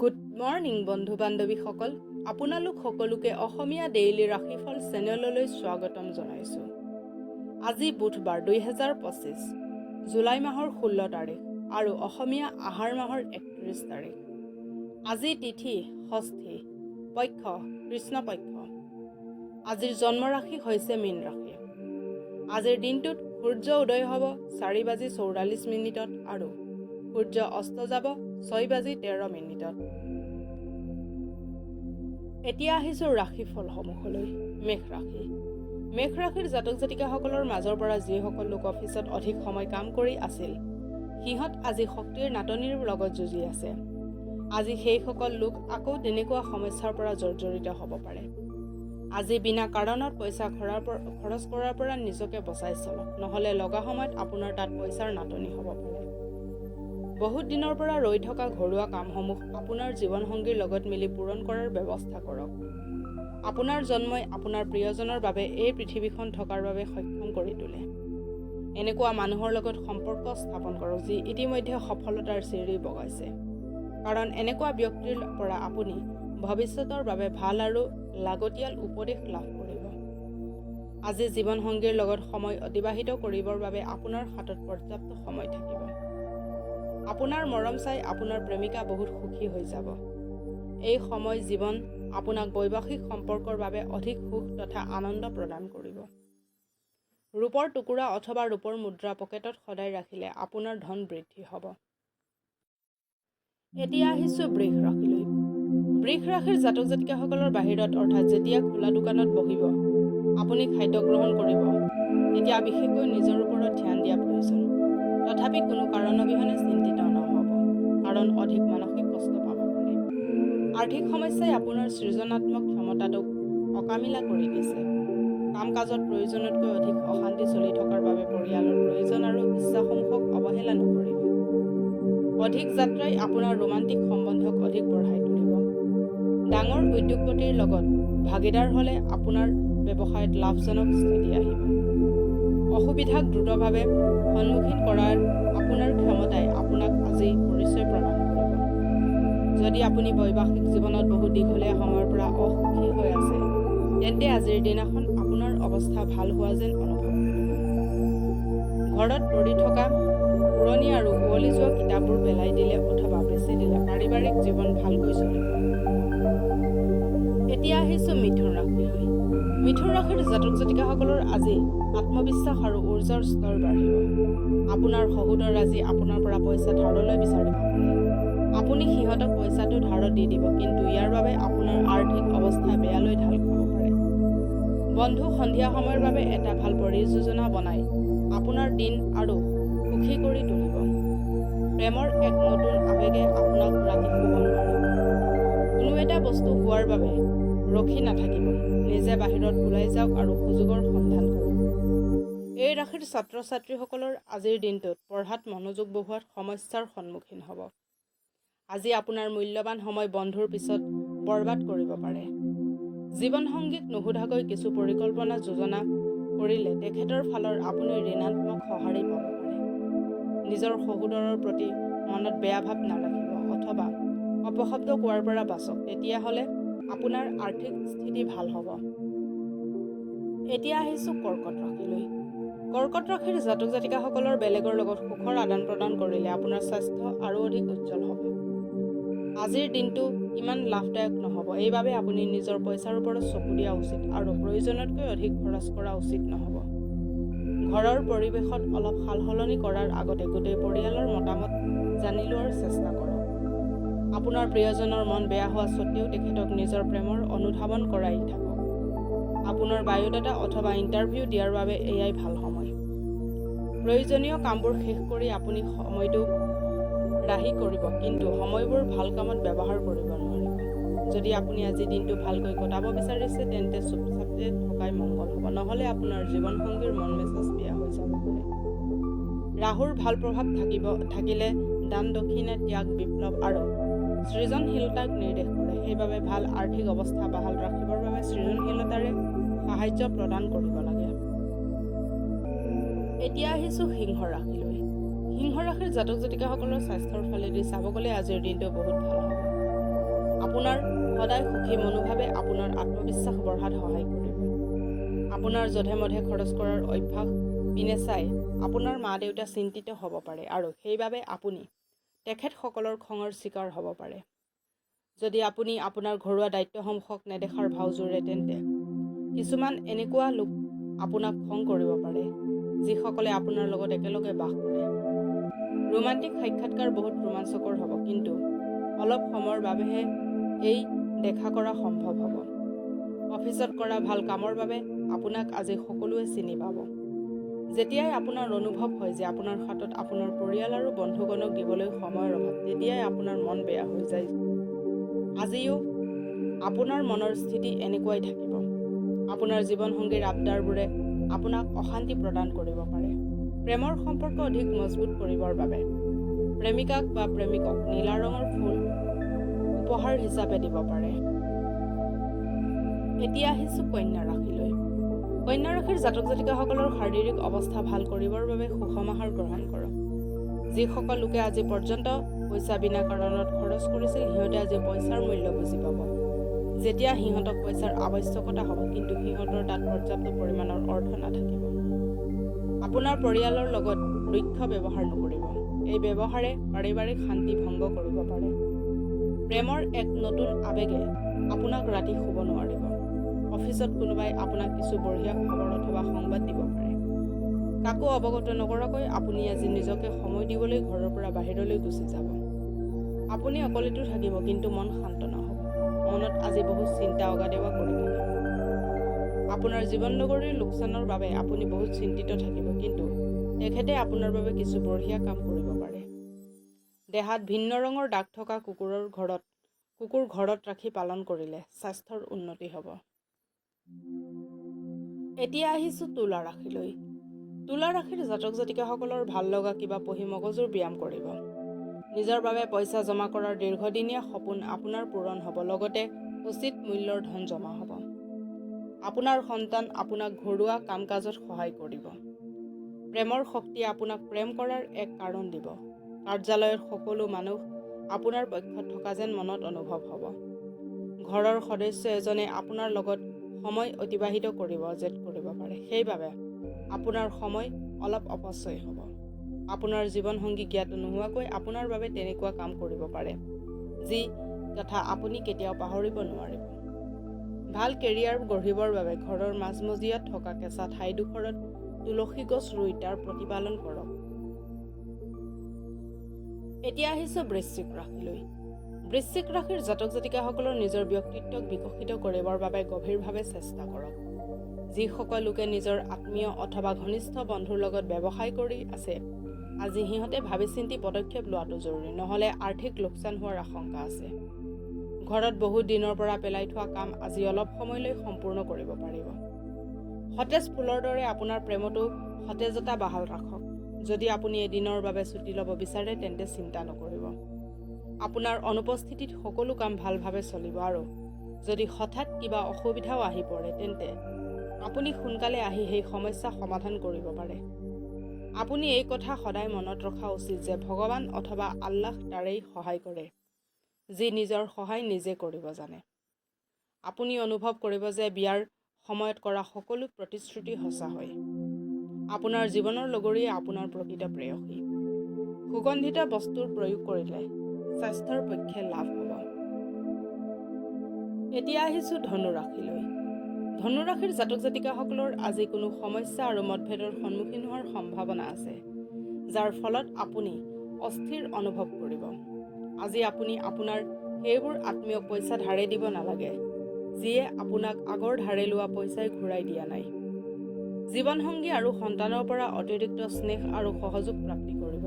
Good morning বন্ধু বান্ধৱীসকল, আপোনালোক সকলোকে অসমীয়া ডেইলি ৰাশিফল চেনেললৈ স্বাগতম জনাইছোঁ। আজি বুধবাৰ 2025 জুলাই মাহৰ 16 তাৰিখ আৰু অসমীয়া আহাৰ মাহৰ 31 তাৰিখ। আজি তিথি ষষ্ঠী, পক্ষ কৃষ্ণপক্ষ। আজিৰ জন্মৰাশি হৈছে মীন ৰাশি। আজিৰ দিনটোত সূৰ্য উদয় হ'ব 4:44 আৰু সূৰ্য অস্ত যাব 6:13। এতিয়া আহিছোঁ ৰাশিফলসমূহলৈ। মেষ ৰাশি। মেষ ৰাশিৰ জাতক জাতিকাসকলৰ মাজৰ পৰা যিসকল লোক অফিচত অধিক সময় কাম কৰি আছিল, সিহঁত আজি শক্তিৰ নাটনিৰ লগত যুঁজি আছে। আজি সেইসকল লোক আকৌ তেনেকুৱা সমস্যাৰ পৰা জৰ্জৰিত হ'ব পাৰে। আজি বিনা কাৰণত পইচা খৰচ কৰাৰ পৰা নিজকে বচাই চলক, নহ'লে লগা সময়ত আপোনাৰ তাত পইচাৰ নাটনি হ'ব পাৰে। বহুত দিনৰ পৰা ৰৈ থকা ঘৰুৱা কামসমূহ আপোনাৰ জীৱনসংগীৰ লগত মিলি পূৰণ কৰাৰ ব্যৱস্থা কৰক। আপোনাৰ জন্মই আপোনাৰ প্ৰিয়জনৰ বাবে এই পৃথিৱীখন থকাৰ বাবে সক্ষম কৰি তোলে। এনেকুৱা মানুহৰ লগত সম্পৰ্ক স্থাপন কৰক যি ইতিমধ্যে সফলতাৰ চিৰি বগাইছে, কাৰণ এনেকুৱা ব্যক্তিৰ পৰা আপুনি ভৱিষ্যতৰ বাবে ভাল আৰু লাগতিয়াল উপদেশ লাভ কৰিব। আজি জীৱনসংগীৰ লগত সময় অতিবাহিত কৰিবৰ বাবে আপোনাৰ হাতত পৰ্যাপ্ত সময় থাকিব। আপোনাৰ মৰম চাই আপোনাৰ প্ৰেমিকা বহুত সুখী হৈ যাব। এই সময় জীৱন আপোনাক বৈবাহিক সম্পৰ্কৰ বাবে অধিক সুখ তথা আনন্দ প্ৰদান কৰিব। ৰূপৰ টুকুৰা অথবা ৰূপৰ মুদ্ৰা পকেটত সদায় ৰাখিলে আপোনাৰ ধন বৃদ্ধি হ'ব। এতিয়া আহিছোঁ বৃষ ৰাশিলৈ। বৃষ ৰাশিৰ জাতক জাতিকাসকলৰ বাহিৰত অৰ্থাৎ যেতিয়া খোলা দোকানত বহিব আপুনি খাদ্য গ্ৰহণ কৰিব, তেতিয়া বিশেষকৈ নিজৰ ওপৰত ধ্যান দিয়া প্ৰয়োজন। তথাপি কোনো কাৰণ অবিহনে চিন্তিত নহ'ব, কাৰণ অধিক মানসিক কষ্ট পাব পাৰে। আৰ্থিক সমস্যাই আপোনাৰ সৃজনাত্মক ক্ষমতাটোক অকামিলা কৰি দিছে। কাম কাজত প্ৰয়োজনতকৈ অধিক অশান্তি চলি থকাৰ বাবে পৰিয়ালৰ প্ৰয়োজন আৰু ইচ্ছাসমূহক অৱহেলা নকৰিব। অধিক যাত্ৰাই আপোনাৰ ৰোমান্টিক সম্বন্ধক অধিক বঢ়াই তুলিব। ডাঙৰ উদ্যোগপতিৰ লগত ভাগিদাৰ হ'লে আপোনাৰ ব্যৱসায়ত লাভজনক স্থিতি আহিব। অসুবিধাক দ্ৰুতভাৱে সন্মুখীন কৰাৰ আপোনাৰ ক্ষমতাই আপোনাক আজি পৰিচয় প্ৰদান কৰিব। যদি আপুনি বৈবাহিক জীৱনত বহু দীঘলীয়া সময়ৰ পৰা অসুখী হৈ আছে, তেন্তে আজিৰ দিনাখন আপোনাৰ অৱস্থা ভাল হোৱা যেন অনুভৱ কৰিব। ঘৰত পৰি থকা পুৰণি আৰু উৱলি যোৱা কিতাপবোৰ পেলাই দিলে অথবা বেচি দিলে পাৰিবাৰিক জীৱন ভালকৈ চলিব। এতিয়া আহিছোঁ মিথুন ৰাশিলৈ। মিথুন ৰাশিৰ জাতক জাতিকাসকলৰ আজি আত্মবিশ্বাস আৰু ঊৰ্জাৰ স্তৰ বাঢ়িব। আপোনাৰ সহোদৰ আজি আপোনাৰ পৰা পইচা ধাৰলৈ বিচাৰিব পাৰে। আপুনি সিহঁতক পইচাটো ধাৰত দি দিব, কিন্তু ইয়াৰ বাবে আপোনাৰ আৰ্থিক অৱস্থা বেয়ালৈ ঢাল খাব পাৰে। বন্ধু সন্ধিয়া সময়ৰ বাবে এটা ভাল পৰিযোজনা বনাই আপোনাৰ দিন আৰু সুখী কৰি তুলিব। প্ৰেমৰ এক নতুন আৱেগে আপোনাক ৰাতি শুব নোৱাৰিব। কোনো এটা বস্তু হোৱাৰ বাবে ৰখি নাথাকিব, নিজে বাহিৰত ওলাই যাওক আৰু সুযোগৰ সন্ধান কৰক। এই ৰাশিৰ ছাত্ৰ ছাত্ৰীসকলৰ আজিৰ দিনটোত পঢ়াত মনোযোগ বঢ়োৱাত সমস্যাৰ সন্মুখীন হ'ব। আজি আপোনাৰ মূল্যৱান সময় বন্ধুৰ পিছত বৰবাদ কৰিব পাৰে। জীৱনসংগীক নুসুধাকৈ কিছু পৰিকল্পনা যোজনা কৰিলে তেখেতৰ ফালৰ আপুনি ঋণাত্মক সঁহাৰি পাব পাৰে। নিজৰ সহোদৰৰ প্ৰতি মনত বেয়া ভাৱ নাৰাখিব অথবা অপশব্দ কোৱাৰ পৰা বাচক, তেতিয়াহ'লে আপোনাৰ আৰ্থিক স্থিতি ভাল হ'ব। এতিয়া আহিছোঁ কৰ্কট ৰাশিলৈ। কৰ্কট ৰাশিৰ জাতক জাতিকাসকলৰ বেলেগৰ লগত সুখৰ আদান প্ৰদান কৰিলে আপোনাৰ স্বাস্থ্য আৰু অধিক উজ্জ্বল হ'ব। আজিৰ দিনটো ইমান লাভদায়ক নহ'ব, এইবাবে আপুনি নিজৰ পইচাৰ ওপৰত চকু দিয়া উচিত আৰু প্ৰয়োজনতকৈ অধিক খৰচ কৰা উচিত নহ'ব। ঘৰৰ পৰিৱেশত অলপ সালসলনি কৰাৰ আগতে গোটেই পৰিয়ালৰ মতামত জানি লোৱাৰ চেষ্টা কৰক। আপোনাৰ প্ৰিয়জনৰ মন বেয়া হোৱা স্বত্বেও তেখেতক নিজৰ প্ৰেমৰ অনুধাৱন কৰাই থাকক। আপোনাৰ বায়'ডাটা অথবা ইণ্টাৰভিউ দিয়াৰ বাবে এয়াই ভাল সময়। প্ৰয়োজনীয় কামবোৰ শেষ কৰি আপুনি সময়টো ৰাহি কৰিব, কিন্তু সময়বোৰ ভাল কামত ব্যৱহাৰ কৰিব নোৱাৰিব। যদি আপুনি আজি দিনটো ভালকৈ কটাব বিচাৰিছে, তেন্তে চুপচাপে থকাই মংগল হ'ব, নহ'লে আপোনাৰ জীৱনসংগীৰ মন মেজাজ বেয়া হৈ যাব পাৰে। ৰাহুৰ ভাল প্ৰভাৱ থাকিলে দান দক্ষিণা ত্যাগ বিপ্লৱ আৰু সৃজনশীলতাক নিৰ্দেশ কৰে। সেইবাবে ভাল আৰ্থিক অৱস্থা বাহাল ৰাখিবৰ বাবে সৃজনশীলতাৰে সাহায্য প্ৰদান কৰিব লাগে। এতিয়া আহিছোঁ সিংহ ৰাশিলৈ। সিংহ ৰাশিৰ জাতক জাতিকাসকলৰ স্বাস্থ্যৰ ফালেদি চাব গ'লে আজিৰ দিনটো বহুত ভাল হ'ব। আপোনাৰ সদায় সুখী মনোভাৱে আপোনাৰ আত্মবিশ্বাস বঢ়াত সহায় কৰিব। আপোনাৰ যধে মধে খৰচ কৰাৰ অভ্যাস পিনে চাই আপোনাৰ মা দেউতা চিন্তিত হ'ব পাৰে আৰু সেইবাবে আপুনি তেখেতসকলৰ খঙৰ চিকাৰ হ'ব পাৰে। যদি আপুনি আপোনাৰ ঘৰুৱা দায়িত্বসমূহক নেদেখাৰ ভাও জোৰে তেন্তে কিছুমান এনেকুৱা লোক আপোনাক খং কৰিব পাৰে যিসকলে আপোনাৰ লগত একেলগে বাস কৰে। ৰোমান্টিক সাক্ষাৎকাৰ বহুত ৰোমাঞ্চকৰ হ'ব, কিন্তু অলপ সময়ৰ বাবেহে এই দেখা কৰা সম্ভৱ হ'ব। অফিচত কৰা ভাল কামৰ বাবে আপোনাক আজি সকলোৱে চিনি পাব। যেতিয়াই আপোনাৰ অনুভৱ হয় যে আপোনাৰ হাতত আপোনাৰ পৰিয়াল আৰু বন্ধুগণক দিবলৈ সময়ৰ অভাৱ, তেতিয়াই আপোনাৰ মন বেয়া হৈ যায়। আজিও আপোনাৰ মনৰ স্থিতি এনেকুৱাই থাকিব। আপোনাৰ জীৱনসংগীৰ আবদাৰবোৰে আপোনাক অশান্তি প্ৰদান কৰিব পাৰে। প্ৰেমৰ সম্পৰ্ক অধিক মজবুত কৰিবৰ বাবে প্ৰেমিকাক বা প্ৰেমিকক নীলা ৰঙৰ ফুল উপহাৰ হিচাপে দিব পাৰে। এতিয়া আহিছোঁ কন্যা ৰাশিলৈ। কন্যা ৰাশিৰ জাতক জাতিকাসকলৰ শাৰীৰিক অৱস্থা ভাল কৰিবৰ বাবে সুষম আহাৰ গ্ৰহণ কৰক। যিসকল লোকে আজি পৰ্যন্ত পইচা বিনা কাৰণত খৰচ কৰিছিল, সিহঁতে আজি পইচাৰ মূল্য বুজি পাব। যেতিয়া সিহঁতক পইচাৰ আৱশ্যকতা হ'ব, কিন্তু সিহঁতৰ তাত পৰ্যাপ্ত পৰিমাণৰ অৰ্থ নাথাকিব। আপোনাৰ পৰিয়ালৰ লগত ৰুক্ষ ব্যৱহাৰ নকৰিব। এই ব্যৱহাৰে পাৰিবাৰিক শান্তি ভংগ কৰিব পাৰে। প্ৰেমৰ এক নতুন আৱেগে আপোনাক ৰাতি শুব নোৱাৰিব। অফিচত কোনোবাই আপোনাক কিছু বঢ়িয়া খবৰ অথবা সংবাদ দিব পাৰে। কাকো অৱগত নকৰাকৈ আপুনি আজি নিজকে সময় দিবলৈ ঘৰৰ পৰা বাহিৰলৈ গুচি যাব। আপুনি অকলেতো থাকিব, কিন্তু মন শান্ত নহ'ব। মনত আজি বহুত চিন্তা অগা-দেৱা কৰি থাকিব। আপোনাৰ জীৱনলগৰীৰ লোকচানৰ বাবে আপুনি বহুত চিন্তিত থাকিব, কিন্তু তেখেতে আপোনাৰ বাবে কিছু বঢ়িয়া কাম কৰিব পাৰে। দেহাত ভিন্ন ৰঙৰ দাগ থকা কুকুৰ ঘৰত ৰাখি পালন কৰিলে স্বাস্থ্যৰ উন্নতি হ'ব। এতিয়া আহিছোঁ তুলা ৰাশিলৈ। তুলা ৰাশিৰ জাতক জাতিকাসকলৰ ভাল লগা কিবা পঢ়ি মগজুৰ ব্যায়াম কৰিব। নিজৰ বাবে পইচা জমা কৰাৰ দীৰ্ঘদিনীয়া সপোন আপোনাৰ পূৰণ হ'ব, লগতে উচিত মূল্যৰ ধন জমা হ'ব। আপোনাৰ সন্তান আপোনাক ঘৰুৱা কাম কাজত সহায় কৰিব। প্ৰেমৰ শক্তিয়ে আপোনাক প্ৰেম কৰাৰ এক কাৰণ দিব। কাৰ্যালয়ৰ সকলো মানুহ আপোনাৰ পক্ষত থকা যেন মনত অনুভৱ হ'ব। ঘৰৰ সদস্য এজনে আপোনাৰ লগত সময় অতিবাহিত কৰিব পাৰে। সেইবাবে আপোনাৰ সময় অলপ অপচয় হ'ব। আপোনাৰ জীৱনসংগী জ্ঞাত নোহোৱাকৈ আপোনাৰ বাবে তেনেকুৱা কাম কৰিব পাৰে, যি কথা আপুনি কেতিয়াও পাহৰিব নোৱাৰিব। ভাল কেৰিয়াৰ গঢ়িবৰ বাবে ঘৰৰ মাজমজিয়াত থকা কেঁচা ঠাইডোখৰত তুলসী গছ ৰুই তাৰ প্ৰতিপালন কৰক। এতিয়া আহিছোঁ বৃশ্চিক ৰাশিলৈ। বৃশ্চিক ৰাশিৰ জাতক জাতিকাসকলৰ নিজৰ ব্যক্তিত্বক বিকশিত কৰিবৰ বাবে গভীৰভাৱে চেষ্টা কৰক। যিসকল লোকে নিজৰ আত্মীয় অথবা ঘনিষ্ঠ বন্ধুৰ লগত ব্যৱসায় কৰি আছে, আজি সিহঁতে ভাবি চিন্তি পদক্ষেপ লোৱাটো জৰুৰী, নহ'লে আৰ্থিক লোকচান হোৱাৰ আশংকা আছে। ঘৰত বহুত দিনৰ পৰা পেলাই থোৱা কাম আজি অলপ সময়লৈ সম্পূৰ্ণ কৰিব পাৰিব। সতেজ ফুলৰ দৰে আপোনাৰ প্ৰেমতো সতেজতা বাহাল ৰাখক। যদি আপুনি এদিনৰ বাবে ছুটি ল'ব বিচাৰে, তেন্তে চিন্তা নকৰিব। আপোনাৰ অনুপস্থিতিত সকলো কাম ভালভাৱে চলিব, আৰু যদি হঠাৎ কিবা অসুবিধাও আহি পৰে, তেন্তে আপুনি সোনকালে আহি সেই সমস্যা সমাধান কৰিব পাৰে। আপুনি এই কথা সদায় মনত ৰখা উচিত যে ভগৱান অথবা আল্লাহ তাৰেই সহায় কৰে, যি নিজৰ সহায় নিজে কৰিব জানে। আপুনি অনুভৱ কৰিব যে বিয়াৰ সময়ত কৰা সকলো প্ৰতিশ্ৰুতি সঁচা হয়। আপোনাৰ জীৱনৰ লগৰীয়ে আপোনাৰ প্ৰকৃত প্ৰেয়সী। সুগন্ধিত বস্তুৰ প্ৰয়োগ কৰিলে স্বাস্থ্যৰ পক্ষে লাভ হ'ব। এতিয়া আহিছোঁ ধনু ৰাশিলৈ। ধনু ৰাশিৰ জাতক জাতিকাসকলৰ আজি কোনো সমস্যা আৰু মতভেদৰ সন্মুখীন হোৱাৰ সম্ভাৱনা আছে, যাৰ ফলত আপুনি অস্থিৰ অনুভৱ কৰিব। আজি আপুনি আপোনাৰ সেইবোৰ আত্মীয়ক পইচা ধাৰে দিব নালাগে, যিয়ে আপোনাক আগৰ ধাৰে লোৱা পইচাই ঘূৰাই দিয়া নাই। জীৱনসংগী আৰু সন্তানৰ পৰা অতিৰিক্ত স্নেহ আৰু সহযোগ প্ৰাপ্তি কৰিব।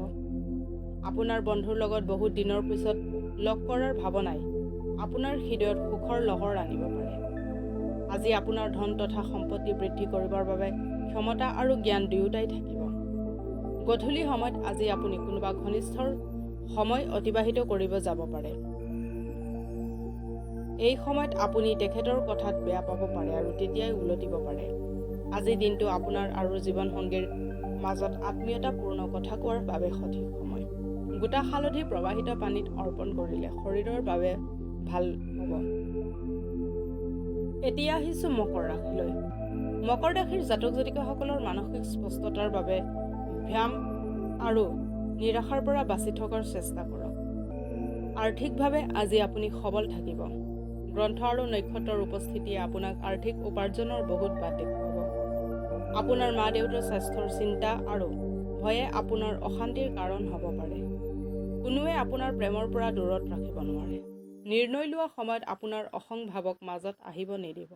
আপোনাৰ বন্ধুৰ লগত বহুত দিনৰ পিছত লগ কৰাৰ ভাৱনাই আপোনাৰ হৃদয়ত সুখৰ লহৰ আনিব পাৰে। আজি আপোনাৰ ধন তথা সম্পত্তি বৃদ্ধি কৰিবৰ বাবে ক্ষমতা আৰু জ্ঞান দুয়োটাই থাকিব। গধূলি সময়ত আজি আপুনি কোনোবা ঘনিষ্ঠৰ সময় অতিবাহিত কৰিব যাব পাৰে। এই সময়ত আপুনি তেখেতৰ কথাত বেয়া পাব পাৰে আৰু তেতিয়াই উলটিব পাৰে। আজি দিনটো আপোনাৰ আৰু জীৱনসংগীৰ মাজত আত্মীয়তাপূৰ্ণ কথা কোৱাৰ বাবে সঠিক সময়। গোটা হালধি প্ৰবাহিত পানীত অৰ্পণ কৰিলে শৰীৰৰ বাবে ভাল হ'ব। এতিয়া আহিছোঁ মকৰ ৰাশিলৈ। মকৰ ৰাশিৰ জাতক জাতিকাসকলৰ মানসিক স্পষ্টতাৰ বাবে ভ্যাম আৰু নিৰাশাৰ পৰা বাচি থকাৰ চেষ্টা কৰক। আৰ্থিকভাৱে আজি আপুনি সবল থাকিব। গ্ৰন্থ আৰু নক্ষত্ৰৰ উপস্থিতিয়ে আপোনাক আৰ্থিক উপাৰ্জনৰ বহুত বাট দেখুৱাব। আপোনাৰ মা দেউতাৰ স্বাস্থ্যৰ চিন্তা আৰু ভয়ে আপোনাৰ অশান্তিৰ কাৰণ হ'ব পাৰে। কোনোৱে আপোনাৰ প্ৰেমৰ পৰা দূৰত ৰাখিব নোৱাৰে। নিৰ্ণয় লোৱা সময়ত আপোনাৰ অসংভাৱক মাজত আহিব নিদিব।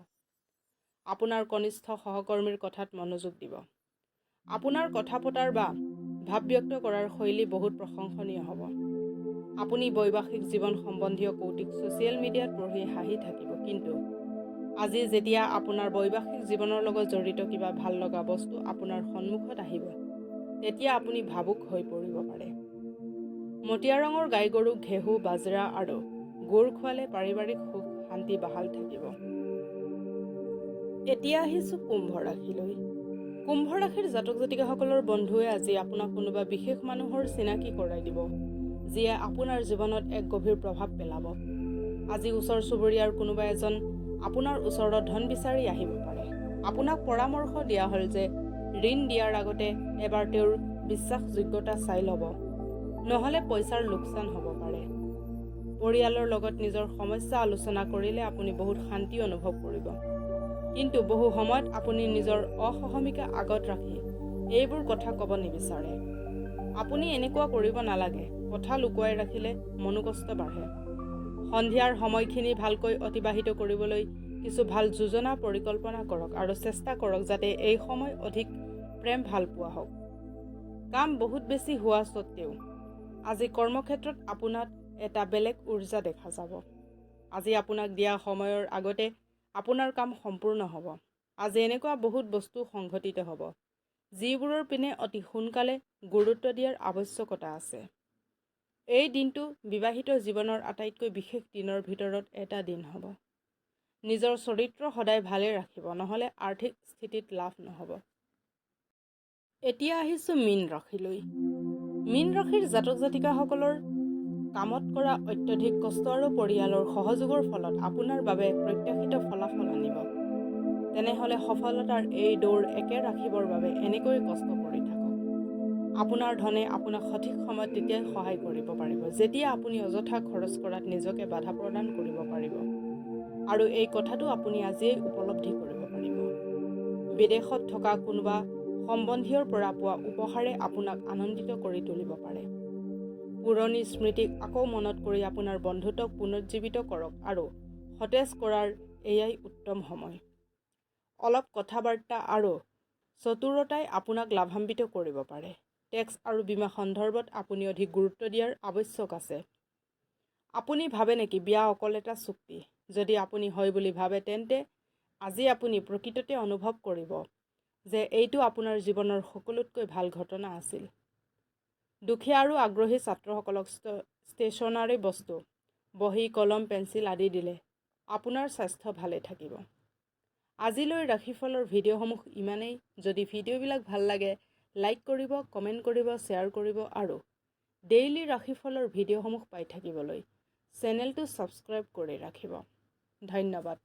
আপোনাৰ কনিষ্ঠ সহকৰ্মীৰ কথাত মনোযোগ দিব। আপোনাৰ কথা পতাৰ বা ভাৱ ব্যক্ত কৰাৰ শৈলী বহুত প্ৰশংসনীয় হ'ব। আপুনি বৈবাহিক জীৱন সম্বন্ধীয় কৌতুক ছ'চিয়েল মিডিয়াত পঢ়ি হাঁহি থাকিব, কিন্তু আজি যেতিয়া আপোনাৰ বৈবাহিক জীৱনৰ লগত জড়িত কিবা ভাল লগা বস্তু আপোনাৰ সন্মুখত আহিব, তেতিয়া আপুনি ভাবুক হৈ পৰিব পাৰে। মটীয়া ৰঙৰ গাই গৰুক ঘেঁহু, বাজৰা আৰু গুৰ খোৱালে পাৰিবাৰিক সুখ শান্তি বাহাল থাকিব। এতিয়া আহিছোঁ কুম্ভ ৰাশিলৈ। কুম্ভ ৰাশিৰ জাতক জাতিকাসকলৰ বন্ধুৱে আজি আপোনাক কোনোবা বিশেষ মানুহৰ চিনাকি কৰাই দিব, যিয়ে আপোনাৰ জীৱনত এক গভীৰ প্ৰভাৱ পেলাব। আজি ওচৰ চুবুৰীয়াৰ কোনোবা এজন আপোনাৰ ওচৰত ধন বিচাৰি আহিব পাৰে। আপোনাক পৰামৰ্শ দিয়া হ'ল যে ঋণ দিয়াৰ আগতে এবাৰ তেওঁৰ বিশ্বাসযোগ্যতা চাই ল'ব, নহ'লে পইচাৰ লোকচান হ'ব পাৰে। পৰিয়ালৰ লগত নিজৰ সমস্যা আলোচনা কৰিলে আপুনি বহুত শান্তি অনুভৱ কৰিব, কিন্তু বহু সময়ত আপুনি নিজৰ অসহমিকা আগত ৰাখি এইবোৰ কথা ক'ব নিবিচাৰে। আপুনি এনেকুৱা কৰিব নালাগে। কথা লুকুৱাই ৰাখিলে মনোকষ্ট বাঢ়ে। সন্ধিয়াৰ সময়খিনি ভালকৈ অতিবাহিত কৰিবলৈ কিছু ভাল যোজনা পৰিকল্পনা কৰক আৰু চেষ্টা কৰক যাতে এই সময় অধিক প্ৰেম ভাল পোৱা হওক। কাম বহুত বেছি হোৱা স্বত্বেও আজি কৰ্মক্ষেত্ৰত আপোনাক এটা বেলেগ উৰ্জা দেখা যাব। আজি আপোনাক দিয়া সময়ৰ আগতে আপোনাৰ কাম সম্পূৰ্ণ হ'ব। আজি এনেকুৱা বহুত বস্তু সংঘটিত হ'ব, যিবোৰৰ পিনে অতি সোনকালে গুৰুত্ব দিয়াৰ আৱশ্যকতা আছে। এই দিনটো বিবাহিত জীৱনৰ আটাইতকৈ বিশেষ দিনৰ ভিতৰত এটা দিন হ'ব। নিজৰ চৰিত্ৰ সদায় ভালে ৰাখিব, নহ'লে আৰ্থিক স্থিতিত লাভ নহ'ব। এতিয়া আহিছোঁ মীন ৰাশিলৈ। মীন ৰাশিৰ জাতক জাতিকাসকলৰ কামত কৰা অত্যধিক কষ্ট আৰু পৰিয়ালৰ সহযোগৰ ফলত আপোনাৰ বাবে প্ৰত্যাশিত ফলাফল আনিব। তেনেহ'লে সফলতাৰ এই দৌৰ একে ৰাখিবৰ বাবে এনেকৈ কষ্ট কৰি থাকক। আপোনাৰ ধনে আপোনাক সঠিক সময়ত তেতিয়াই সহায় কৰিব পাৰিব, যেতিয়া আপুনি অযথা খৰচ কৰাত নিজকে বাধা প্ৰদান কৰিব পাৰিব। আৰু এই কথাটো আপুনি আজিয়েই উপলব্ধি কৰিব পাৰিব। বিদেশত থকা কোনোবা সম্বন্ধীয়ৰ পৰা পোৱা উপহাৰে আপোনাক আনন্দিত কৰি তুলিব পাৰে। পুৰণি স্মৃতিক আকৌ মনত কৰি আপোনাৰ বন্ধুত্বক পুনৰুজ্জীৱিত কৰক আৰু সতেজ কৰাৰ এয়াই উত্তম সময়। অলপ কথা-বাৰ্তা আৰু চতুৰতাই আপোনাক লাভান্বিত কৰিব পাৰে। টেক্স আৰু বীমা সন্দৰ্ভত আপুনি অধিক গুৰুত্ব দিয়াৰ আৱশ্যক আছে। আপুনি ভাবে নেকি বিয়া অকল এটা চুক্তি? যদি আপুনি হয় বুলি ভাবে, তেন্তে আজি আপুনি প্ৰকৃততে অনুভৱ কৰিব যে এইটো আপোনাৰ জীৱনৰ সকলোতকৈ ভাল ঘটনা আছিল। দুখীয়া আৰু আগ্ৰহী ছাত্ৰসকলক ষ্টেচনাৰী বস্তু, বহী, কলম, পেন্সিল আদি দিলে আপোনাৰ স্বাস্থ্য ভালে থাকিব। আজিলৈ ৰাশিফলৰ ভিডিঅ'সমূহ ইমানেই। যদি ভিডিঅ'বিলাক ভাল লাগে, লাইক কৰিব, কমেণ্ট কৰিব, শ্বেয়াৰ কৰিব আৰু ডেইলি ৰাশিফলৰ ভিডিঅ'সমূহ পাই থাকিবলৈ চেনেলটো ছাবস্ক্ৰাইব কৰি ৰাখিব। ধন্যবাদ।